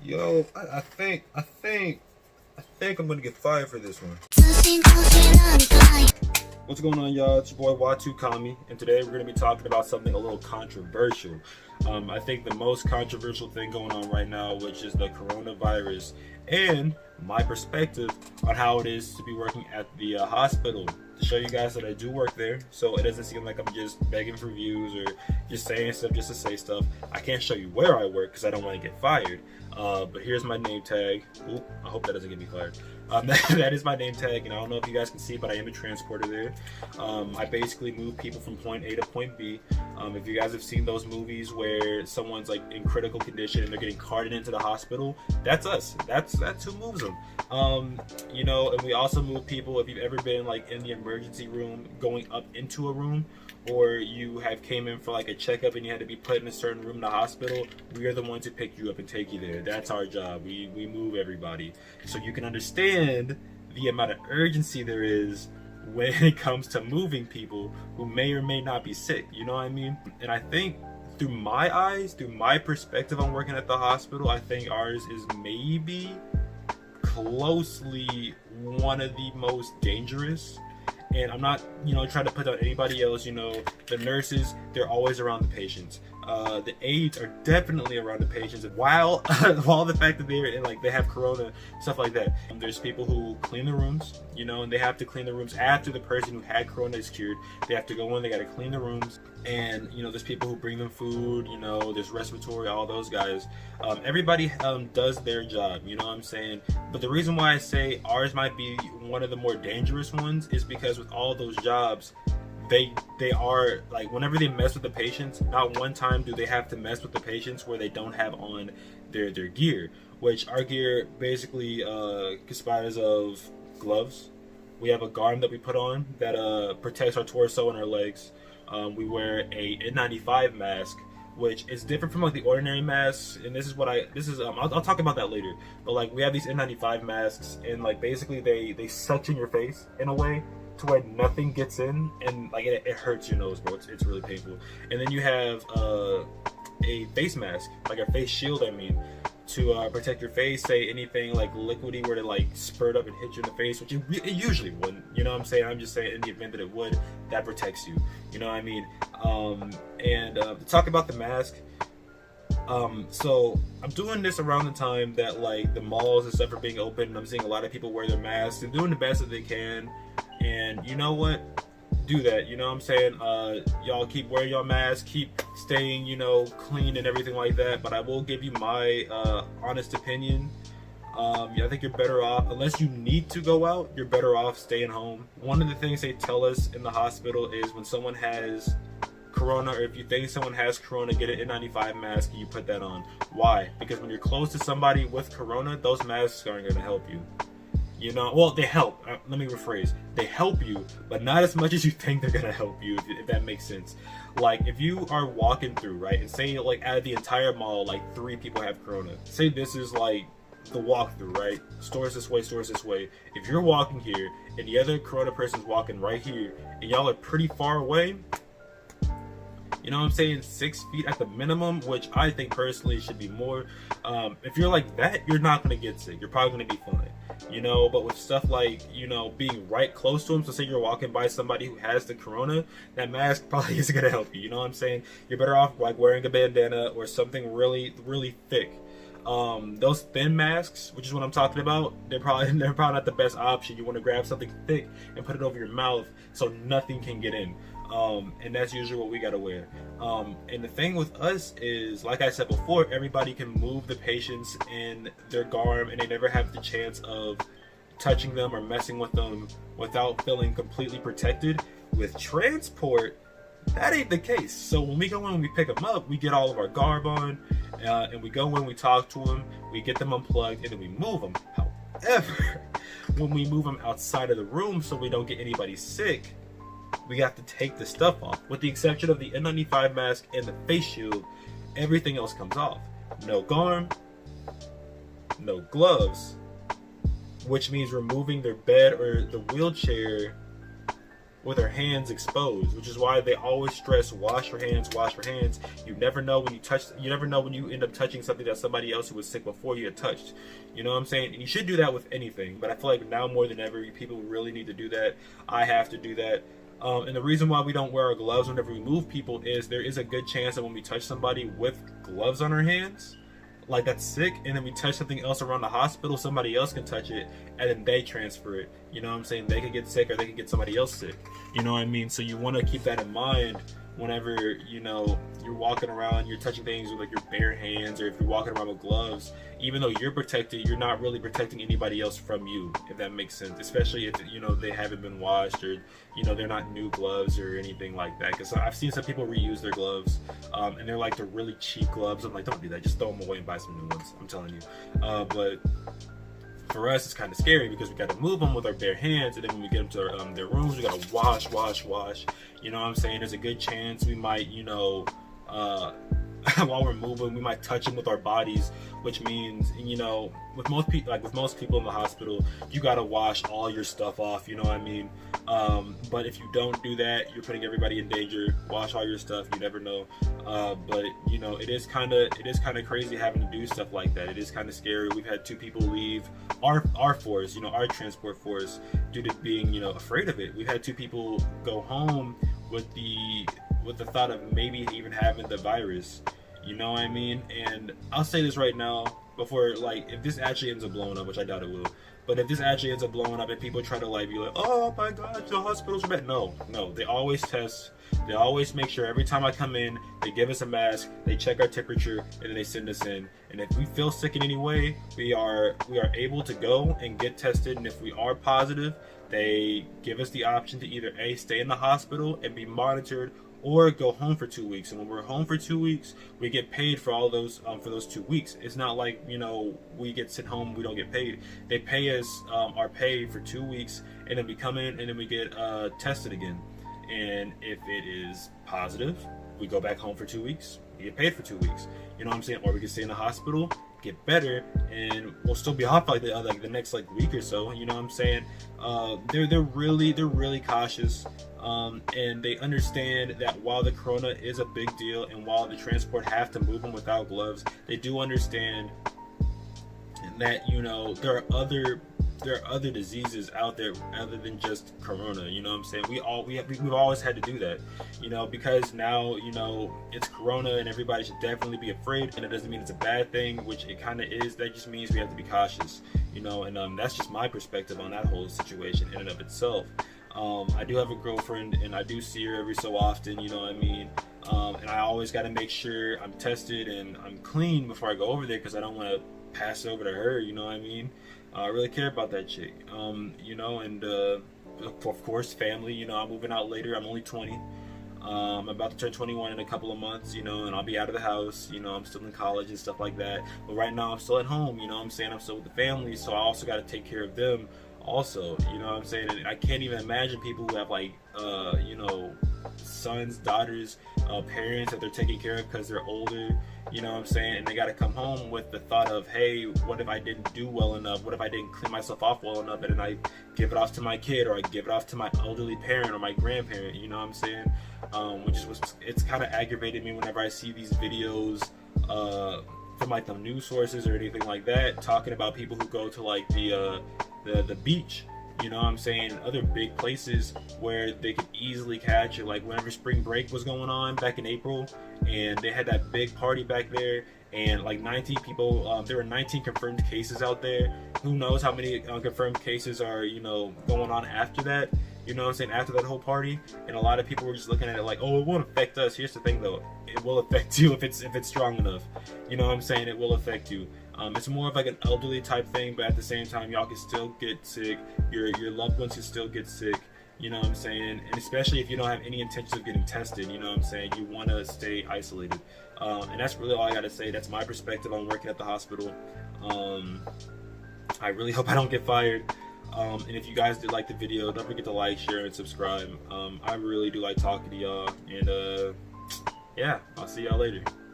Yo, I think I'm gonna get fired for this one. What's going on, y'all? It's your boy Watu Kami, and today we're gonna be talking about something a little controversial. I think the most controversial thing going on right now, which is the coronavirus, and my perspective on how it is to be working at the hospital. To show you guys that I do work there, so it doesn't seem like I'm just begging for views or just saying stuff just to say stuff. I can't show you where I work because I don't want to get fired. But here's my name tag. Oop, I hope that doesn't get me fired. That is my name tag, and I don't know if you guys can see, but I am a transporter there. I basically move people from point A to point B. If you guys have seen those movies where someone's like in critical condition and they're getting carted into the hospital, that's us. That's who moves them. And we also move people if you've ever been like in the emergency room going up into a room, or you have came in for like a checkup and you had to be put in a certain room in the hospital. We are the ones who pick you up and take you there. That's our job. We move everybody, so you can understand the amount of urgency there is when it comes to moving people who may or may not be sick. You know what I mean? And I think through my eyes, through my perspective on working at the hospital, I think ours is maybe closely one of the most dangerous. And I'm not, trying to put down anybody else. The nurses, they're always around the patients. The aides are definitely around the patients. While the fact that they have corona, stuff like that. There's people who clean the rooms, and they have to clean the rooms after the person who had corona is cured. They have to go in, they got to clean the rooms. And, there's people who bring them food, there's respiratory, all those guys. Everybody does their job, you know what I'm saying? But the reason why I say ours might be one of the more dangerous ones is because with all those jobs, they are like, whenever they mess with the patients, not one time do they have to mess with the patients where they don't have on their gear, which our gear basically conspires of gloves. We have a garment that we put on that protects our torso and our legs. We wear a N95 mask, which is different from like the ordinary masks, and I'll talk about that later. But like, we have these N95 masks, and like basically they suction your face in a way to where nothing gets in, and like it hurts your nose, bro. It's really painful. And then you have a face mask, like a face shield, to protect your face. Say anything like liquidy were to like spurt up and hit you in the face, which it usually wouldn't. You know what I'm saying? I'm just saying in the event that it would, that protects you. You know what I mean? To talk about the mask, so I'm doing this around the time that like the malls and stuff are being open, and I'm seeing a lot of people wear their masks and doing the best that they can. And you know what? Do that, you know what I'm saying? Y'all keep wearing your mask, keep staying, clean and everything like that. But I will give you my honest opinion. I think you're better off, unless you need to go out, you're better off staying home. One of the things they tell us in the hospital is when someone has corona, or if you think someone has corona, get an N95 mask and you put that on. Why? Because when you're close to somebody with corona, those masks aren't going to help you. Well, they help. Let me rephrase. They help you, but not as much as you think they're gonna help you, if that makes sense. Like, if you are walking through, right, and say, like, out of the entire mall, like, 3 people have corona. Say this is, like, the walkthrough, right? Stores this way, stores this way. If you're walking here, and the other corona person's walking right here, and y'all are pretty far away, you know what I'm saying, 6 feet at the minimum, which I think personally should be more. If you're like that, you're not gonna get sick. You're probably gonna be fine. But with stuff like, being right close to them, so say you're walking by somebody who has the corona, that mask probably isn't gonna help you. You know what I'm saying? You're better off like wearing a bandana or something really, really thick. Those thin masks, which is what I'm talking about, they're probably not the best option. You want to grab something thick and put it over your mouth so nothing can get in. And that's usually what we gotta wear. And the thing with us is, like I said before, everybody can move the patients in their garb, and they never have the chance of touching them or messing with them without feeling completely protected. With transport, that ain't the case. So when we go in, we pick them up, we get all of our garb on, and we go in, we talk to them, we get them unplugged, and then we move them. However, when we move them outside of the room so we don't get anybody sick, we have to take the stuff off. With the exception of the N95 mask and the face shield, everything else comes off. No garb, no gloves, which means removing their bed or the wheelchair with our hands exposed, which is why they always stress wash your hands, wash your hands. You never know when you never know when you end up touching something that somebody else who was sick before you had touched. You know what I'm saying? And you should do that with anything, but I feel like now more than ever, people really need to do that. I have to do that. And the reason why we don't wear our gloves whenever we move people is there is a good chance that when we touch somebody with gloves on our hands, like that's sick, and then we touch something else around the hospital, somebody else can touch it and then they transfer it. You know what I'm saying? They could get sick or they could get somebody else sick. You know what I mean? So you want to keep that in mind whenever, you know, you're walking around, you're touching things with like your bare hands, or if you're walking around with gloves. Even though you're protected, you're not really protecting anybody else from you, if that makes sense. Especially if, you know, they haven't been washed, or, you know, they're not new gloves or anything like that. Because I've seen some people reuse their gloves, and they're like the really cheap gloves. I'm like, don't do that. Just throw them away and buy some new ones. I'm telling you. But for us, it's kind of scary because we got to move them with our bare hands, and then when we get them to their rooms, we got to wash. You know what I'm saying? There's a good chance we might, you know, while we're moving, we might touch them with our bodies, which means, you know, with most people, like with most people in the hospital, you got to wash all your stuff off. You know what I mean? But if you don't do that, you're putting everybody in danger. Wash all your stuff. You never know. But you know, it is kind of crazy having to do stuff like that. It is kind of scary. We've had 2 people leave our force, you know, our transport force, due to being, you know, afraid of it. We've had 2 people go home with the thought of maybe even having the virus. You know what I mean? And I'll say this right now, before, like, if this actually ends up blowing up, which I doubt it will, but if this actually ends up blowing up and people try to like be like, oh my god, the hospitals are bad. No, they always test. They always make sure every time I come in, they give us a mask, they check our temperature, and then they send us in. And if we feel sick in any way, we are able to go and get tested. And if we are positive, they give us the option to either stay in the hospital and be monitored, or go home for 2 weeks. And when we're home for 2 weeks, we get paid for all those for those 2 weeks. It's not like, you know, we get sent home, we don't get paid. They pay us our pay for 2 weeks, and then we come in and then we get tested again. And if it is positive, we go back home for 2 weeks. We get paid for 2 weeks. You know what I'm saying? Or we can stay in the hospital, get better, and we'll still be off like the next like week or so. You know what I'm saying? They're really cautious. And they understand that while the corona is a big deal, and while the transport have to move them without gloves, they do understand that, you know, there are other diseases out there other than just corona. You know what I'm saying? We've always had to do that, you know, because now, you know, it's corona and everybody should definitely be afraid. And it doesn't mean it's a bad thing, which it kind of is. That just means we have to be cautious, you know. And that's just my perspective on that whole situation in and of itself. I do have a girlfriend, and I do see her every so often, you know what I mean? And I always got to make sure I'm tested and I'm clean before I go over there, because I don't want to pass it over to her, you know what I mean? I really care about that chick, you know. And of course, family. You know, I'm moving out later. I'm only 20. I'm about to turn 21 in a couple of months, you know, and I'll be out of the house. You know, I'm still in college and stuff like that. But right now, I'm still at home. You know what I'm saying? I'm still with the family, so I also got to take care of them also. You know what I'm saying? And I can't even imagine people who have like, you know, sons, daughters, parents that they're taking care of because they're older. You know what I'm saying? And they got to come home with the thought of, hey, what if I didn't do well enough? What if I didn't clean myself off well enough, and then I give it off to my kid, or I give it off to my elderly parent or my grandparent? You know what I'm saying? It's kind of aggravated me whenever I see these videos from like the news sources or anything like that, talking about people who go to like the beach. You know what I'm saying? Other big places where they could easily catch it. Like whenever spring break was going on back in April, and they had that big party back there, and like 19 people, there were 19 confirmed cases out there. Who knows how many confirmed cases are, you know, going on after that? You know what I'm saying? After that whole party. And a lot of people were just looking at it like, oh, it won't affect us. Here's the thing though, it will affect you if it's strong enough. You know what I'm saying? It will affect you. It's more of like an elderly type thing, but at the same time, y'all can still get sick. Your loved ones can still get sick. You know what I'm saying? And especially if you don't have any intentions of getting tested, you know what I'm saying? You want to stay isolated. And that's really all I got to say. That's my perspective on working at the hospital. I really hope I don't get fired. And if you guys did like the video, don't forget to like, share, and subscribe. I really do like talking to y'all. And yeah, I'll see y'all later.